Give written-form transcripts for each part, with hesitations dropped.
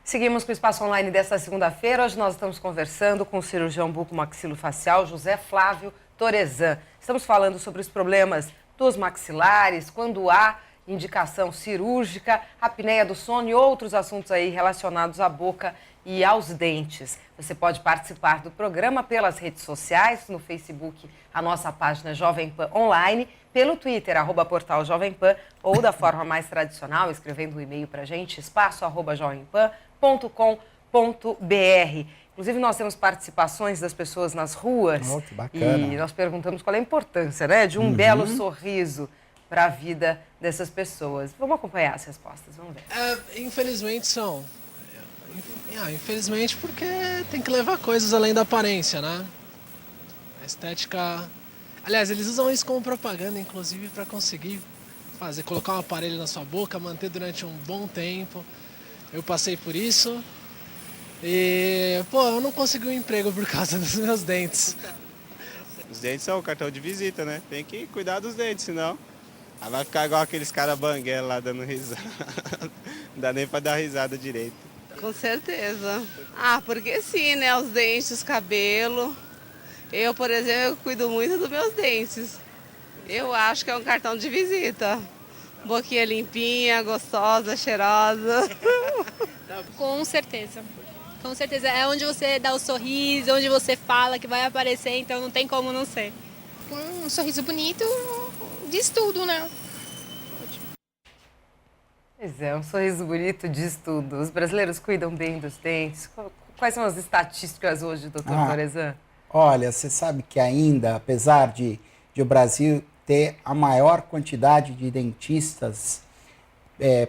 Seguimos com o Espaço Online desta segunda-feira. Hoje nós estamos conversando com o cirurgião bucomaxilofacial José Flávio Torezan. Estamos falando sobre os problemas dos maxilares, quando há indicação cirúrgica, apneia do sono e outros assuntos aí relacionados à boca e aos dentes. Você pode participar do programa pelas redes sociais, no Facebook, a nossa página Jovem Pan Online, pelo Twitter, @portal Jovem Pan, ou da forma mais tradicional, escrevendo um e-mail para a gente, espaço@jovempan.com.br. Inclusive, nós temos participações das pessoas nas ruas. Oh, que bacana. E nós perguntamos qual é a importância, né, de um belo sorriso para a vida dessas pessoas. Vamos acompanhar as respostas, vamos ver. Infelizmente são. Infelizmente porque tem que levar coisas além da aparência, né? A estética... Aliás, eles usam isso como propaganda, inclusive, para conseguir colocar um aparelho na sua boca, manter durante um bom tempo. Eu passei por isso e, eu não consegui um emprego por causa dos meus dentes. Os dentes são o cartão de visita, né? Tem que cuidar dos dentes, senão aí vai ficar igual aqueles caras banguela lá dando risada. Não dá nem para dar risada direito. Com certeza. Porque sim, né? Os dentes, os cabelos. Eu, por exemplo, eu cuido muito dos meus dentes. Eu acho que é um cartão de visita. Boquinha limpinha, gostosa, cheirosa. Com certeza. Com certeza. É onde você dá o sorriso, onde você fala que vai aparecer, então não tem como não ser. Um sorriso bonito diz tudo, né? Pois é, um sorriso bonito diz tudo. Os brasileiros cuidam bem dos dentes. Quais são as estatísticas hoje, doutor Torezan? Olha, você sabe que ainda, apesar de o Brasil ter a maior quantidade de dentistas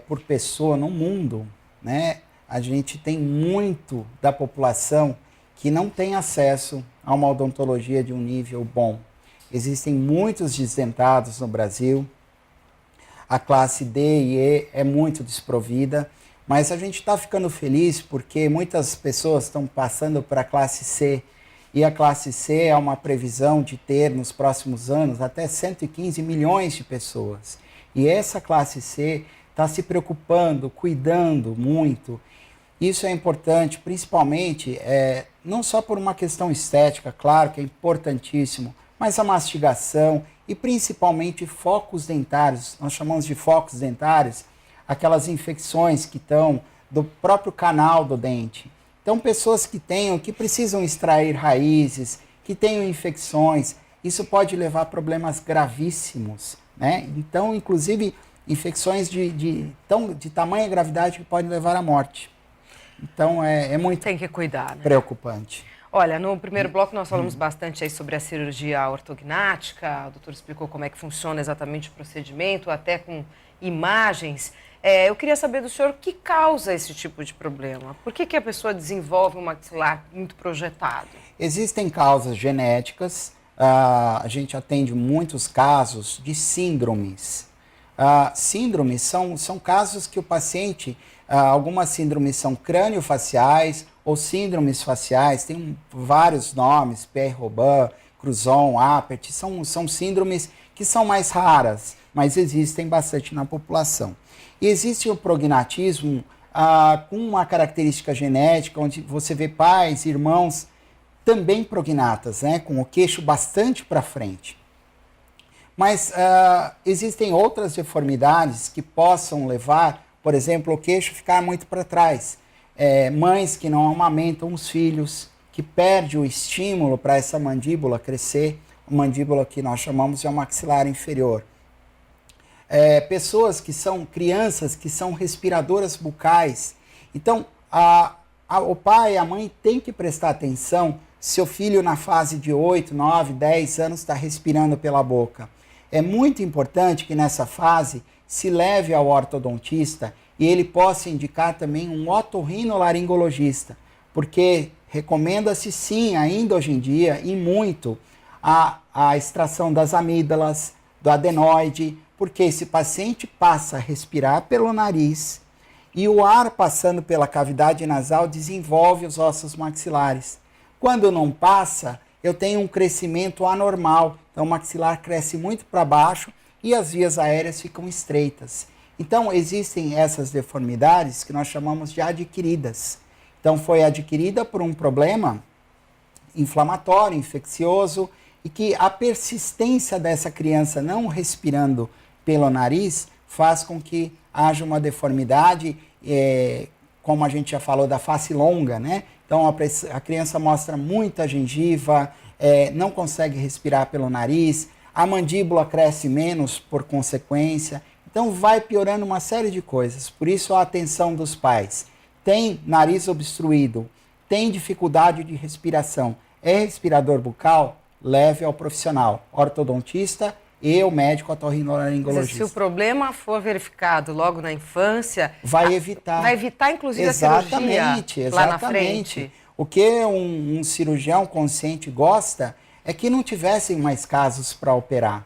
por pessoa no mundo, né? A gente tem muito da população que não tem acesso a uma odontologia de um nível bom. Existem muitos desdentados no Brasil. A classe D e E é muito desprovida, mas a gente está ficando feliz porque muitas pessoas estão passando para a classe C, e a classe C é uma previsão de ter nos próximos anos até 115 milhões de pessoas. E essa classe C está se preocupando, cuidando muito. Isso é importante, principalmente, não só por uma questão estética, claro que é importantíssimo, mas a mastigação e principalmente focos dentários. Nós chamamos de focos dentários aquelas infecções que estão do próprio canal do dente. Então, pessoas que precisam extrair raízes, que tenham infecções, isso pode levar a problemas gravíssimos, né? Então, inclusive, infecções de tamanha gravidade que podem levar à morte. Então, é muito Tem que cuidar, né? preocupante. Olha, no primeiro bloco nós falamos bastante aí sobre a cirurgia ortognática, o doutor explicou como é que funciona exatamente o procedimento, até com imagens. Eu queria saber do senhor o que causa esse tipo de problema. Por que a pessoa desenvolve um maxilar muito projetado? Existem causas genéticas, a gente atende muitos casos de síndromes. Síndromes são casos que o paciente, algumas síndromes são crâniofaciais ou síndromes faciais, tem vários nomes, Pierre-Robin, Cruzon, Apert, são síndromes que são mais raras, mas existem bastante na população. E existe o prognatismo com uma característica genética, onde você vê pais, irmãos, também prognatas, né, com o queixo bastante para frente. Mas existem outras deformidades que possam levar, por exemplo, o queixo ficar muito para trás. Mães que não amamentam os filhos, que perdem o estímulo para essa mandíbula crescer, a mandíbula que nós chamamos de maxilar inferior. Pessoas que são crianças que são respiradoras bucais. Então, o pai e a mãe têm que prestar atenção se o filho na fase de 8, 9, 10 anos está respirando pela boca. É muito importante que nessa fase se leve ao ortodontista e ele possa indicar também um otorrinolaringologista, porque recomenda-se sim, ainda hoje em dia, e muito, a extração das amígdalas, do adenoide, porque esse paciente passa a respirar pelo nariz e o ar passando pela cavidade nasal desenvolve os ossos maxilares. Quando não passa, eu tenho um crescimento anormal, então o maxilar cresce muito para baixo e as vias aéreas ficam estreitas. Então, existem essas deformidades que nós chamamos de adquiridas. Então, foi adquirida por um problema inflamatório, infeccioso, e que a persistência dessa criança não respirando pelo nariz faz com que haja uma deformidade, como a gente já falou, da face longa, né? Então, a criança mostra muita gengiva, não consegue respirar pelo nariz, a mandíbula cresce menos por consequência. Então, vai piorando uma série de coisas. Por isso, a atenção dos pais. Tem nariz obstruído, tem dificuldade de respiração, é respirador bucal? Leve ao profissional, ortodontista e o médico otorrinolaringologista. Se o problema for verificado logo na infância, vai evitar. Vai evitar, inclusive, a cirurgia lá na frente. O que um cirurgião consciente gosta é que não tivessem mais casos para operar.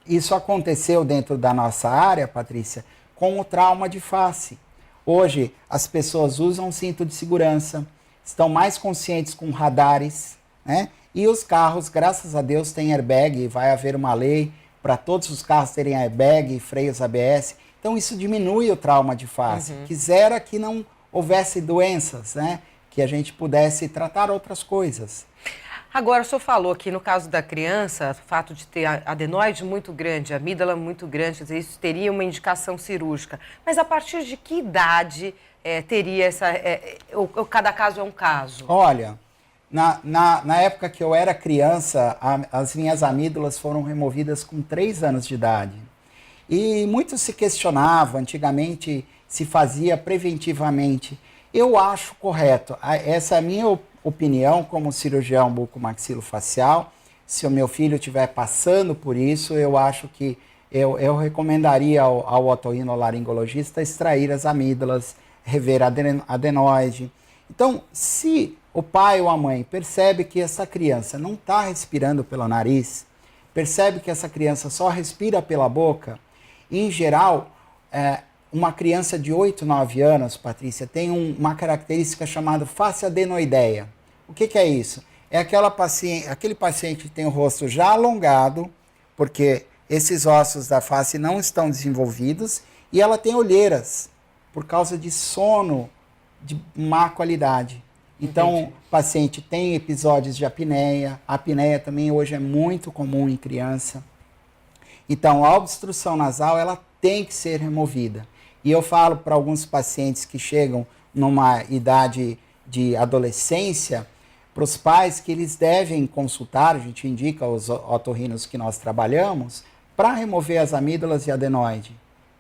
Isso aconteceu dentro da nossa área, Patrícia, com o trauma de face. Hoje, as pessoas usam cinto de segurança, estão mais conscientes com radares, né? E os carros, graças a Deus, têm airbag, e vai haver uma lei para todos os carros terem airbag e freios ABS. Então, isso diminui o trauma de face. Quisera que não houvesse doenças, né? Que a gente pudesse tratar outras coisas. Agora, o senhor falou que no caso da criança, o fato de ter adenoide muito grande, amígdala muito grande, quer dizer, isso teria uma indicação cirúrgica. Mas a partir de que idade teria essa... cada caso é um caso? Olha, na época que eu era criança, as minhas amígdalas foram removidas com 3 anos de idade. E muito se questionava, antigamente se fazia preventivamente. Eu acho correto, essa é a minha opinião como cirurgião bucomaxilofacial. Se o meu filho estiver passando por isso, eu acho que eu recomendaria ao otorrinolaringologista extrair as amígdalas, rever a adenoide. Então, se o pai ou a mãe percebe que essa criança não está respirando pelo nariz, percebe que essa criança só respira pela boca, em geral, uma criança de 8, 9 anos, Patrícia, tem uma característica chamada face adenoideia. O que é isso? É aquele paciente que tem o rosto já alongado, porque esses ossos da face não estão desenvolvidos, e ela tem olheiras, por causa de sono de má qualidade. Então, o paciente tem episódios de apneia. A apneia também hoje é muito comum em criança. Então, a obstrução nasal, ela tem que ser removida. E eu falo para alguns pacientes que chegam numa idade de adolescência, para os pais que eles devem consultar, a gente indica os otorrinos que nós trabalhamos, para remover as amígdalas e adenoide,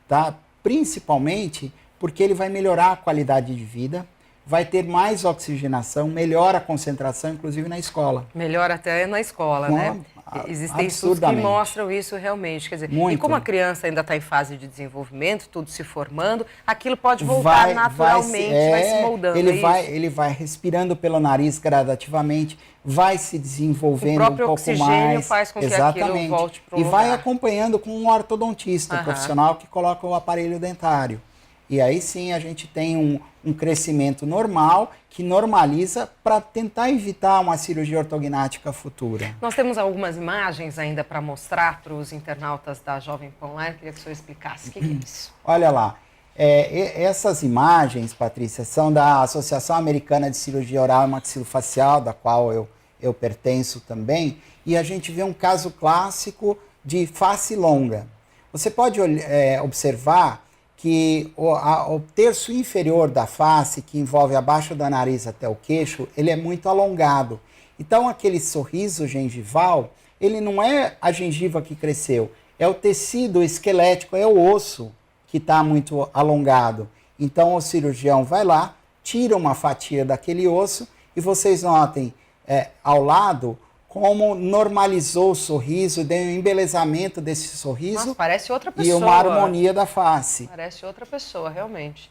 tá? Principalmente porque ele vai melhorar a qualidade de vida, vai ter mais oxigenação, melhora a concentração, inclusive na escola. Melhora até na escola, né? Existem estudos que mostram isso realmente. Quer dizer, muito. E como a criança ainda está em fase de desenvolvimento, tudo se formando, aquilo pode voltar naturalmente, vai se moldando. Ele vai respirando pelo nariz gradativamente, vai se desenvolvendo um pouco mais. O próprio oxigênio faz com que aquilo volte para o lugar. E vai acompanhando com um ortodontista profissional que coloca o aparelho dentário. E aí sim a gente tem um crescimento normal que normaliza para tentar evitar uma cirurgia ortognática futura. Nós temos algumas imagens ainda para mostrar para os internautas da Jovem Pan Online. Queria que o senhor explicasse o que é isso. Olha lá, essas imagens, Patrícia, são da Associação Americana de Cirurgia Oral e Maxilofacial, da qual eu pertenço também, e a gente vê um caso clássico de face longa. Você pode observar que o terço inferior da face, que envolve abaixo do nariz até o queixo, ele é muito alongado. Então, aquele sorriso gengival, ele não é a gengiva que cresceu, é o tecido esquelético, é o osso que está muito alongado. Então, o cirurgião vai lá, tira uma fatia daquele osso e vocês notem ao lado como normalizou o sorriso, deu um embelezamento desse sorriso. Nossa, parece outra pessoa. E uma harmonia da face. Parece outra pessoa, realmente.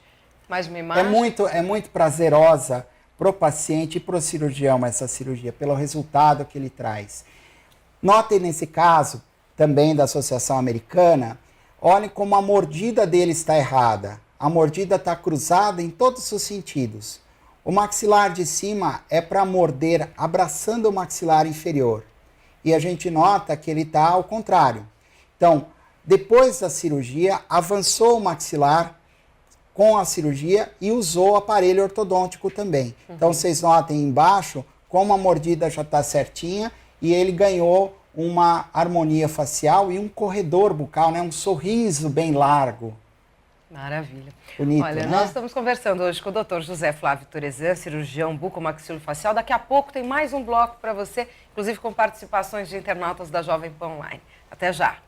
Mais uma imagem. É muito prazerosa para o paciente e para o cirurgião essa cirurgia, pelo resultado que ele traz. Notem nesse caso, também da Associação Americana, olhem como a mordida dele está errada. A mordida está cruzada em todos os sentidos. O maxilar de cima é para morder, abraçando o maxilar inferior. E a gente nota que ele está ao contrário. Então, depois da cirurgia, avançou o maxilar com a cirurgia e usou o aparelho ortodôntico também. Então, vocês notem embaixo como a mordida já está certinha e ele ganhou uma harmonia facial e um corredor bucal, né? Um sorriso bem largo. Maravilha. Bonito, Olha, né? nós estamos conversando hoje com o Dr. José Flávio Torezan, cirurgião bucomaxilofacial. Daqui a pouco tem mais um bloco para você, inclusive com participações de internautas da Jovem Pan Online. Até já.